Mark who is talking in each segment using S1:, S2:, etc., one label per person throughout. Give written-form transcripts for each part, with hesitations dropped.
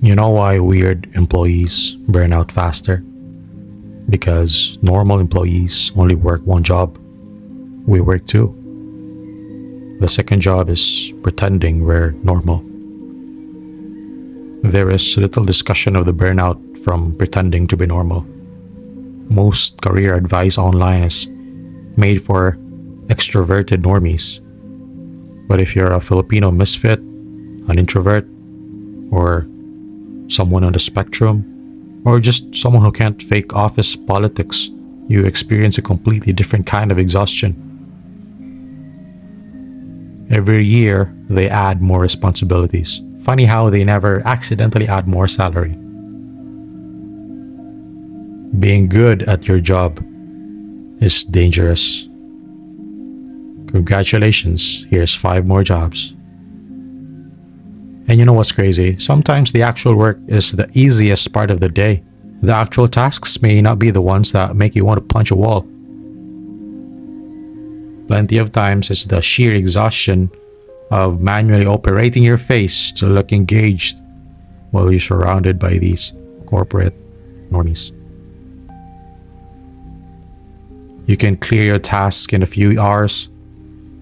S1: You know why weird employees burn out faster? Because normal employees only work one job. We work two. The second job is pretending we're normal. There is little discussion of the burnout from pretending to be normal. Most career advice online is made for extroverted normies. But if you're a Filipino misfit, an introvert, or someone on the spectrum, or just someone who can't fake office politics, you experience a completely different kind of exhaustion. Every year, they add more responsibilities. Funny how they never accidentally add more salary. Being good at your job is dangerous. Congratulations, here's 5 more jobs. And you know what's crazy? Sometimes the actual work is the easiest part of the day. The actual tasks may not be the ones that make you want to punch a wall. Plenty of times it's the sheer exhaustion of manually operating your face to look engaged while you're surrounded by these corporate normies. You can clear your task in a few hours.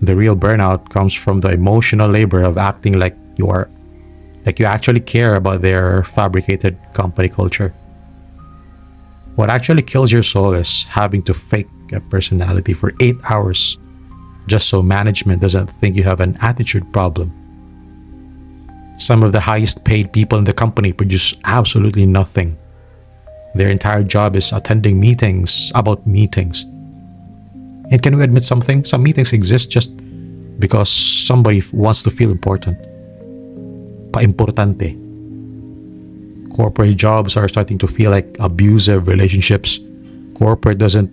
S1: The real burnout comes from the emotional labor of acting like you actually care about their fabricated company culture. What actually kills your soul is having to fake a personality for 8 hours just so management doesn't think you have an attitude problem. Some of the highest paid people in the company produce absolutely nothing. Their entire job is attending meetings about meetings. And can we admit something? Some meetings exist just because somebody wants to feel important. Pa-importante. Corporate jobs are starting to feel like abusive relationships. Corporate doesn't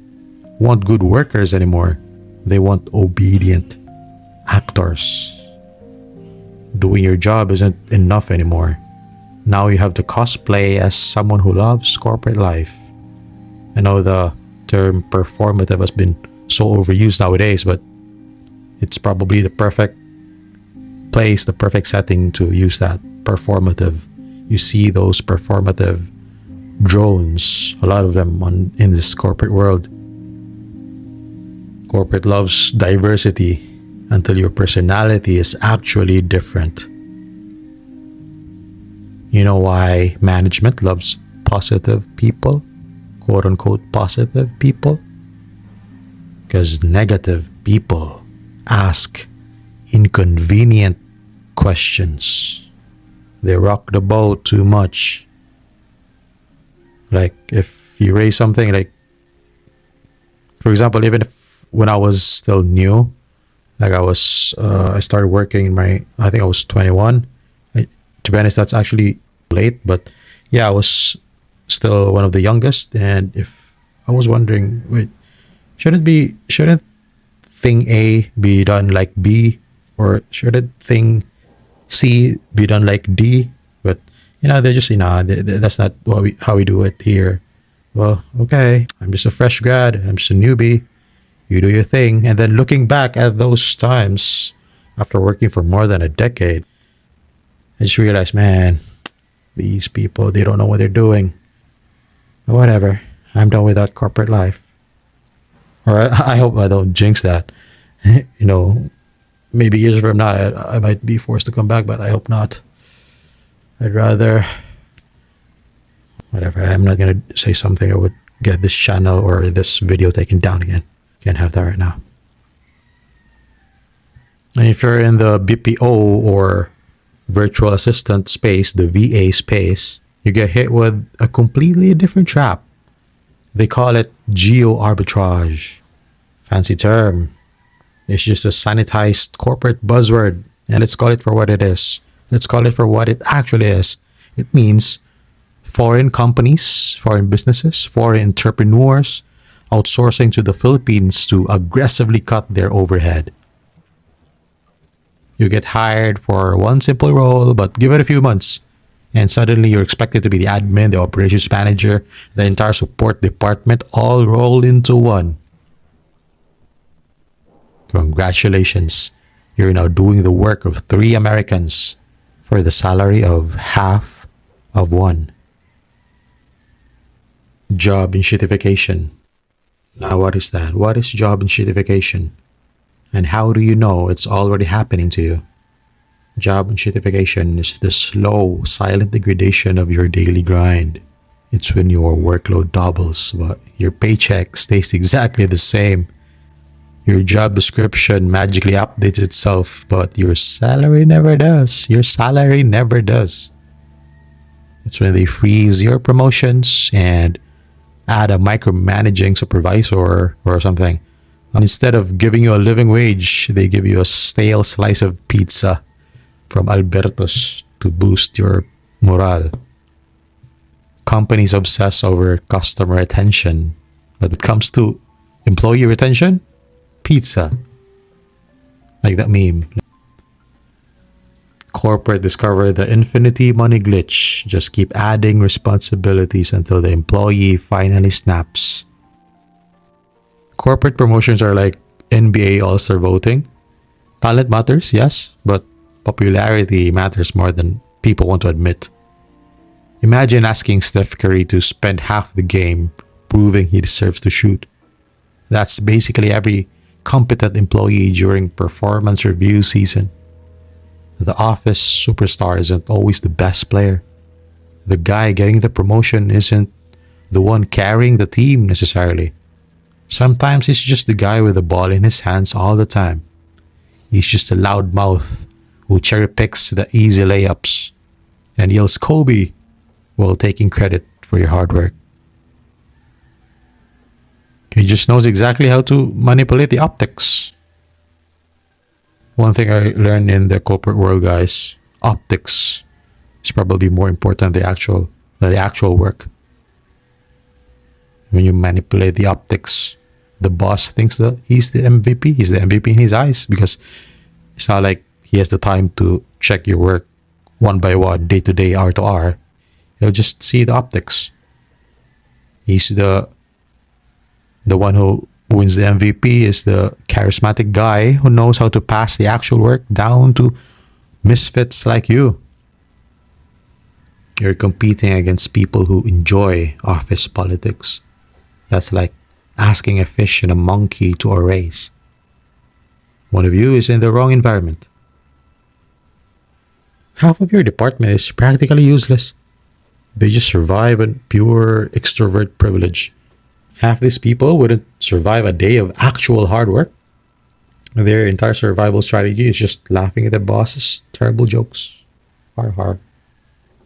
S1: want good workers anymore. They want obedient actors. Doing your job isn't enough anymore. Now you have to cosplay as someone who loves corporate life. I know the term performative has been so overused nowadays, but it's probably the perfect place, the perfect setting to use that. Performative. You see those performative drones, a lot of them in this corporate world. Corporate loves diversity until your personality is actually different. You know why management loves positive people? Quote unquote positive people? Because negative people ask inconvenient questions. They rock the boat too much. Like if you raise something like, for example, even if when I was still new, like I started working in I think I was 21. To be honest, that's actually late, but yeah, I was still one of the youngest. And if I was wondering, wait, shouldn't thing A be done like B, or shouldn't thing C be done like D? But they're just that's not how we do it here. Well, okay, I'm just a fresh grad, I'm just a newbie. You do your thing. And then looking back at those times after working for more than a decade, I just realized, man, these people, they don't know what they're doing. But whatever, I'm done with that corporate life. Or I hope I don't jinx that. Maybe years from now, I might be forced to come back, but I hope not. I'd rather, whatever, I'm not going to say something that would get this channel or this video taken down again. Can't have that right now. And if you're in the BPO or virtual assistant space, the VA space, you get hit with a completely different trap. They call it Geoarbitrage. Fancy term. It's just a sanitized corporate buzzword. And let's call it for what it is. Let's call it for what it actually is. It means foreign companies, foreign businesses, foreign entrepreneurs outsourcing to the Philippines to aggressively cut their overhead. You get hired for one simple role, but give it a few months, and suddenly you're expected to be the admin, the operations manager, the entire support department, all rolled into one. Congratulations, you're now doing the work of 3 Americans for the salary of half of one. Job enshittification. Now, what is that? What is job enshittification? And how do you know it's already happening to you? Job enshittification is the slow, silent degradation of your daily grind. It's when your workload doubles, but your paycheck stays exactly the same. Your job description magically updates itself, but your salary never does. Your salary never does. It's when they freeze your promotions and add a micromanaging supervisor or something. And instead of giving you a living wage, they give you a stale slice of pizza from Alberto's to boost your morale. Companies obsess over customer attention, but when it comes to employee retention, pizza. Like that meme. Corporate discover the infinity money glitch. Just keep adding responsibilities until the employee finally snaps. Corporate promotions are like NBA All-Star voting. Talent matters, yes, but popularity matters more than people want to admit. Imagine asking Steph Curry to spend half the game proving he deserves to shoot. That's basically every competent employee during performance review season. The office superstar isn't always the best player. The guy getting the promotion isn't the one carrying the team necessarily. Sometimes he's just the guy with the ball in his hands all the time. He's just a loudmouth who cherry picks the easy layups and yells Kobe while taking credit for your hard work. He just knows exactly how to manipulate the optics. One thing I learned in the corporate world, guys, optics is probably more important than the actual work. When you manipulate the optics, the boss thinks that he's the MVP. He's the MVP in his eyes because it's not like he has the time to check your work one by one, day to day, hour to hour. He'll just see the optics. He's the one who wins the MVP, is the charismatic guy who knows how to pass the actual work down to misfits like you. You're competing against people who enjoy office politics. That's like asking a fish and a monkey to a race. One of you is in the wrong environment. Half of your department is practically useless. They just survive on pure extrovert privilege. Half these people wouldn't survive a day of actual hard work. Their entire survival strategy is just laughing at their bosses' terrible jokes. Har har.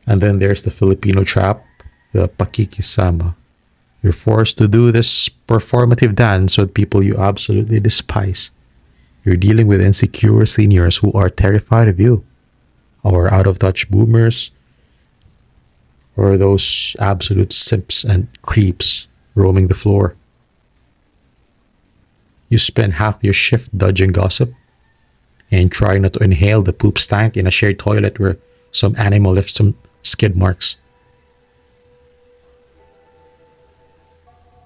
S1: And then there's the Filipino trap, the Pakikisama. You're forced to do this performative dance with people you absolutely despise. You're dealing with insecure seniors who are terrified of you, or out-of-touch boomers, or those absolute simps and creeps roaming the floor. You spend half your shift dodging gossip and trying not to inhale the poop stank in a shared toilet where some animal left some skid marks.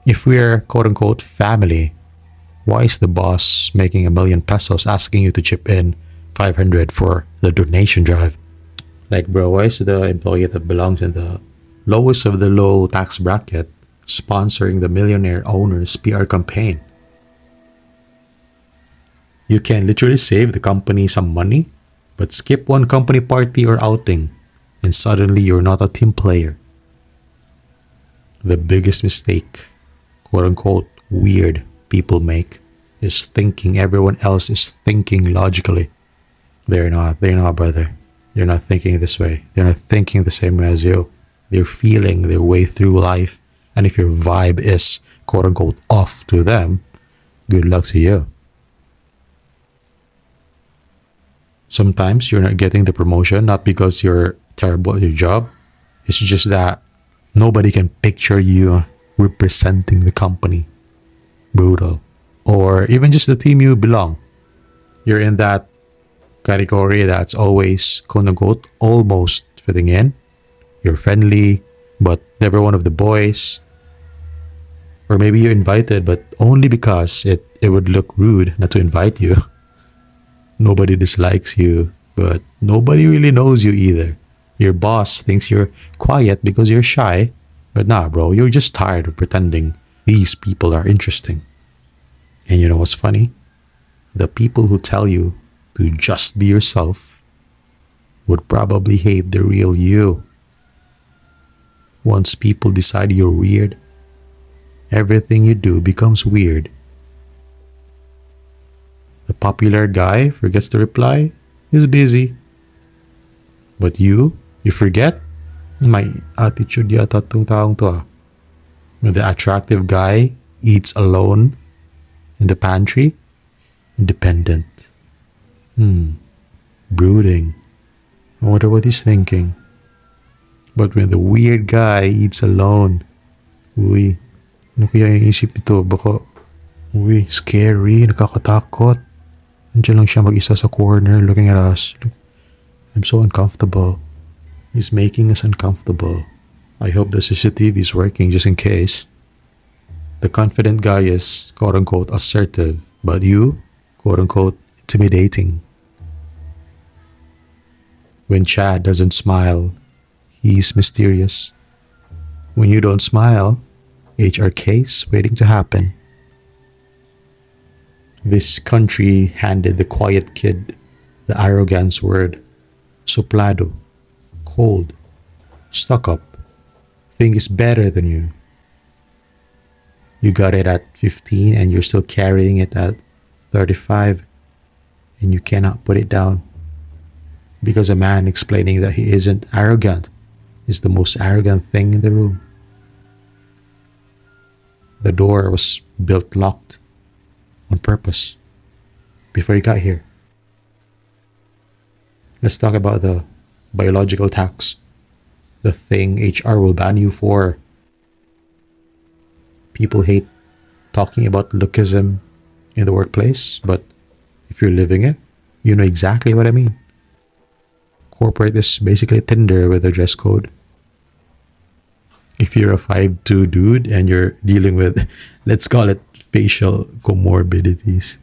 S1: If we're quote-unquote family, why is the boss making ₱1,000,000 asking you to chip in 500 for the donation drive? Like, bro, why is the employee that belongs in the lowest of the low tax bracket sponsoring the millionaire owner's PR campaign? You can literally save the company some money, but skip one company party or outing, and suddenly you're not a team player. The biggest mistake, quote-unquote, weird people make is thinking everyone else is thinking logically. They're not, brother. They're not thinking this way. They're not thinking the same way as you. They're feeling their way through life. And if your vibe is, quote-unquote, off to them, good luck to you. Sometimes you're not getting the promotion, not because you're terrible at your job. It's just that nobody can picture you representing the company. Brutal. Or even just the team you belong. You're in that category that's always, quote-unquote, almost fitting in. You're friendly, but never one of the boys. Or maybe you're invited, but only because it would look rude not to invite you. Nobody dislikes you, but nobody really knows you either. Your boss thinks you're quiet because you're shy. But nah, bro, you're just tired of pretending these people are interesting. And you know what's funny? The people who tell you to just be yourself would probably hate the real you. Once people decide you're weird, everything you do becomes weird. The popular guy forgets to reply, he's busy. But you forget? May attitude yata tong taong to ah. The attractive guy eats alone in the pantry, independent. Brooding. I wonder what he's thinking. But when the weird guy eats alone, uy, ano kaya iniisip ito? Baka, uy, scary, nakakatakot. Nandiyan lang siya mag-isa sa corner looking at us. Look, I'm so uncomfortable. He's making us uncomfortable. I hope the CCTV is working just in case. The confident guy is quote-unquote assertive, but you, quote-unquote intimidating. When Chad doesn't smile, he's mysterious. When you don't smile, HR case waiting to happen. This country handed the quiet kid the arrogance word. Soplado. Cold. Stuck up. Think is better than you. You got it at 15 and you're still carrying it at 35 and you cannot put it down. Because a man explaining that he isn't arrogant is the most arrogant thing in the room. The door was built locked on purpose before you got here. Let's talk about the biological tax, the thing HR will ban you for. People hate talking about lookism in the workplace, but if you're living it, you know exactly what I mean. Corporate is basically Tinder with a dress code. If you're a 5'2" dude and you're dealing with, let's call it facial comorbidities.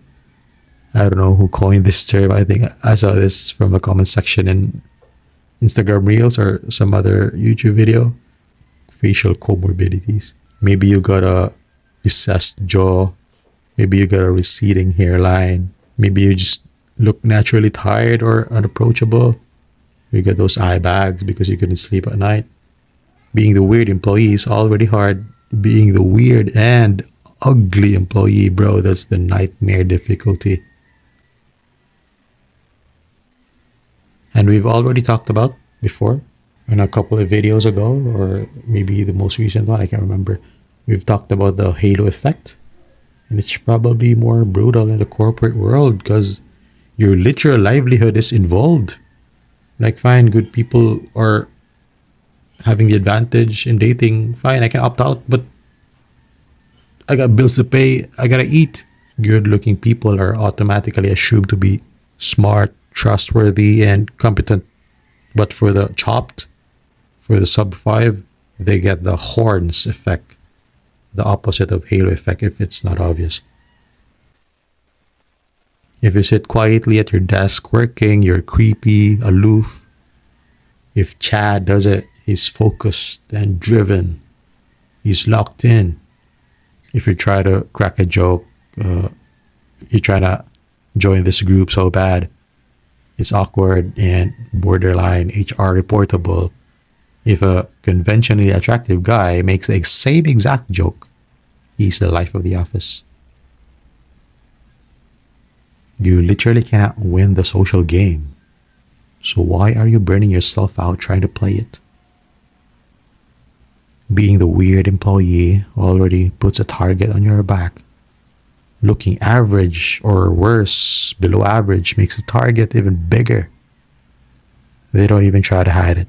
S1: I don't know who coined this term. I think I saw this from a comment section in Instagram Reels or some other YouTube video. Facial comorbidities. Maybe you got a recessed jaw. Maybe you got a receding hairline. Maybe you just look naturally tired or unapproachable. You get those eye bags because you couldn't sleep at night. Being the weird employee is already hard. Being the weird and ugly employee, bro, that's the nightmare difficulty. And we've already talked about before in a couple of videos ago, or maybe the most recent one, I can't remember. We've talked about the halo effect. And it's probably more brutal in the corporate world because your literal livelihood is involved. Like, fine, good people are having the advantage in dating. Fine, I can opt out, but I got bills to pay. I gotta eat. Good-looking people are automatically assumed to be smart, trustworthy, and competent. But for the chopped, for the sub 5, they get the horns effect. The opposite of halo effect if it's not obvious. If you sit quietly at your desk working, you're creepy, aloof. If Chad does it, he's focused and driven. He's locked in. If you try to crack a joke, you try to join this group so bad, it's awkward and borderline HR reportable. If a conventionally attractive guy makes the same exact joke, he's the life of the office. You literally cannot win the social game. So why are you burning yourself out trying to play it? Being the weird employee already puts a target on your back. Looking average or worse, below average, makes the target even bigger. They don't even try to hide it.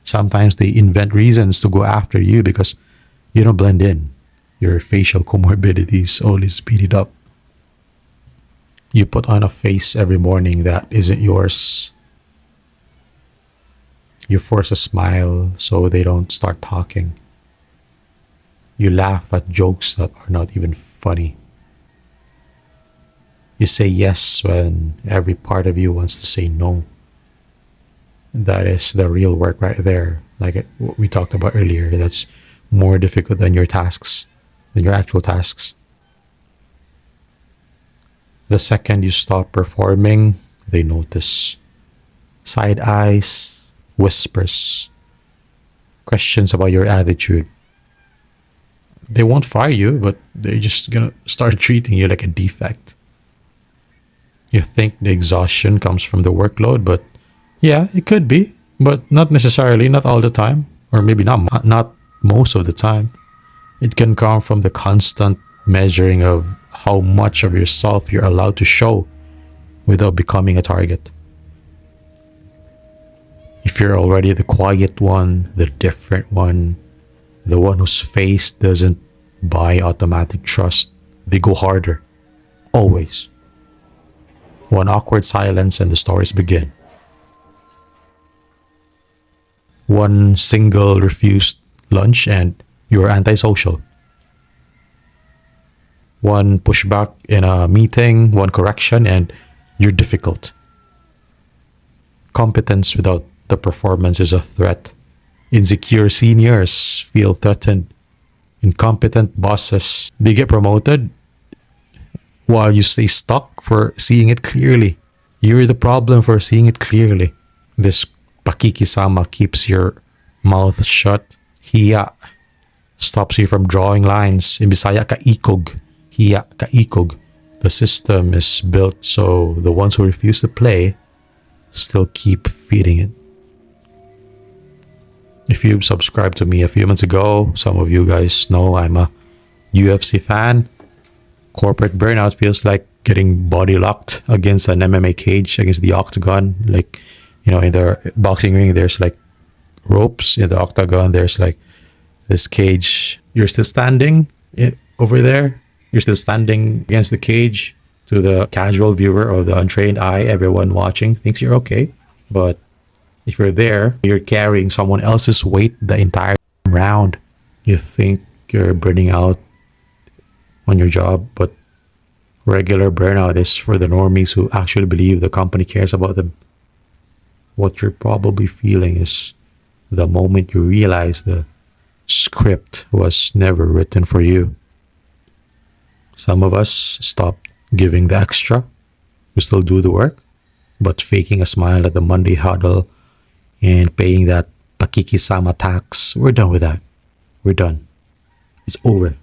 S1: Sometimes they invent reasons to go after you because you don't blend in. Your facial comorbidities only speed it up. You put on a face every morning that isn't yours. You force a smile so they don't start talking. You laugh at jokes that are not even funny. You say yes when every part of you wants to say no. That is the real work right there. Like what we talked about earlier, that's more difficult than your tasks, than your actual tasks. The second you stop performing, they notice. Side eyes, whispers, questions about your attitude. They won't fire you, but they're just gonna start treating you like a defect. You think the exhaustion comes from the workload, but yeah, it could be, but not necessarily, not all the time, or maybe not most of the time. It can come from the constant measuring of how much of yourself you're allowed to show without becoming a target. If you're already the quiet one, the different one, the one whose face doesn't buy automatic trust, they go harder. Always. One awkward silence and the stories begin. One single refused lunch and you're antisocial. One pushback in a meeting, one correction, and you're difficult. Competence without the performance is a threat. Insecure seniors feel threatened. Incompetent bosses, they get promoted while you stay stuck for seeing it clearly. You're the problem for seeing it clearly. This Pakikisama keeps your mouth shut. Hiya stops you from drawing lines. In Bisaya, kaikog. Hiya, kaikog. The system is built so the ones who refuse to play still keep feeding it. If you subscribed to me a few months ago, some of you guys know I'm a UFC fan. Corporate burnout feels like getting body locked against an MMA cage, against the octagon. Like, you know, in the boxing ring, there's like ropes. In the octagon, there's like this cage. You're still standing over there. You're still standing against the cage. To the casual viewer or the untrained eye, everyone watching thinks you're okay. But if you're there, you're carrying someone else's weight the entire round. You think you're burning out on your job, but regular burnout is for the normies who actually believe the company cares about them. What you're probably feeling is the moment you realize the script was never written for you. Some of us stop giving the extra. We still do the work, but faking a smile at the Monday huddle and paying that Pakikisama tax, we're done with that. We're done. It's over.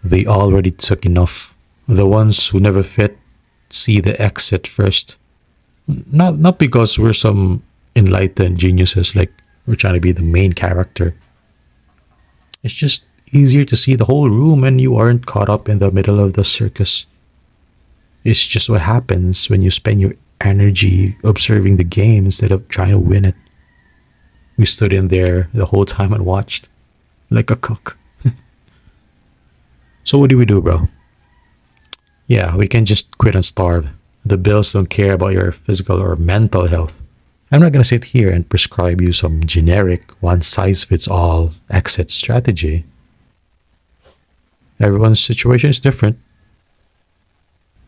S1: They already took enough. The ones who never fit see the exit first. Not because we're some enlightened geniuses, like we're trying to be the main character. It's just easier to see the whole room and you aren't caught up in the middle of the circus. It's just what happens when you spend your energy observing the game instead of trying to win it. We stood in there the whole time and watched like a cook. So what do we do, bro? Yeah, we can just quit and starve. The bills don't care about your physical or mental health. I'm not going to sit here and prescribe you some generic one-size-fits-all exit strategy. Everyone's situation is different.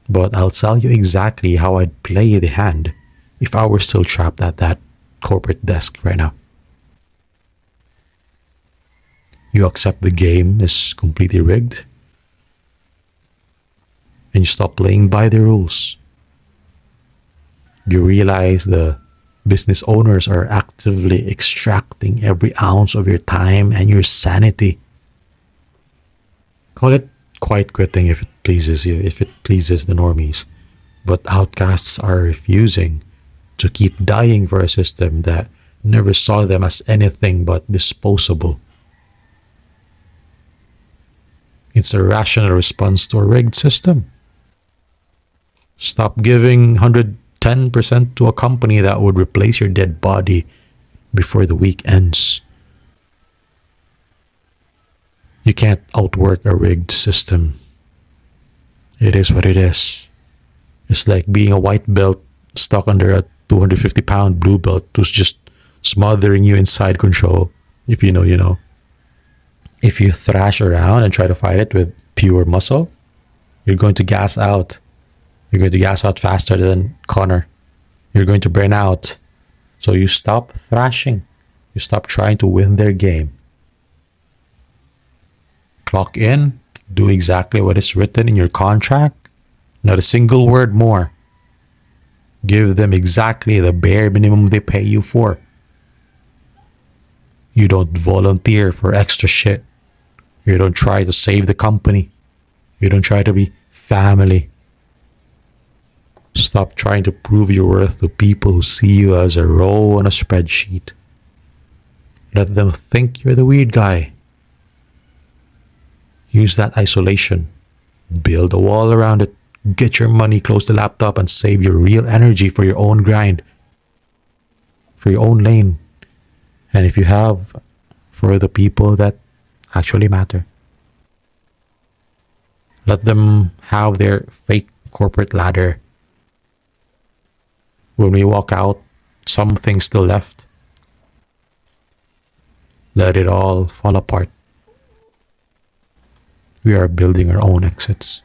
S1: But I'll tell you exactly how I'd play the hand if I were still trapped at that corporate desk right now. You accept the game is completely rigged, and you stop playing by the rules. You realize the business owners are actively extracting every ounce of your time and your sanity. Call it quiet quitting if it pleases you, if it pleases the normies. But outcasts are refusing to keep dying for a system that never saw them as anything but disposable. It's a rational response to a rigged system. Stop giving 110% to a company that would replace your dead body before the week ends. You can't outwork a rigged system. It is what it is. It's like being a white belt stuck under a 250-pound blue belt who's just smothering you inside control. If you know, you know. If you thrash around and try to fight it with pure muscle, you're going to gas out. You're going to gas out faster than Connor. You're going to burn out. So you stop thrashing. You stop trying to win their game. Clock in, do exactly what is written in your contract, not a single word more. Give them exactly the bare minimum they pay you for. You don't volunteer for extra shit. You don't try to save the company. You don't try to be family. Stop trying to prove your worth to people who see you as a row on a spreadsheet. Let them think you're the weird guy. Use that isolation. Build a wall around it. Get your money, close the laptop, and save your real energy for your own grind, for your own lane. And if you have, for the people that actually matter. Let them have their fake corporate ladder. When we walk out, something's still left. Let it all fall apart. We are building our own exits.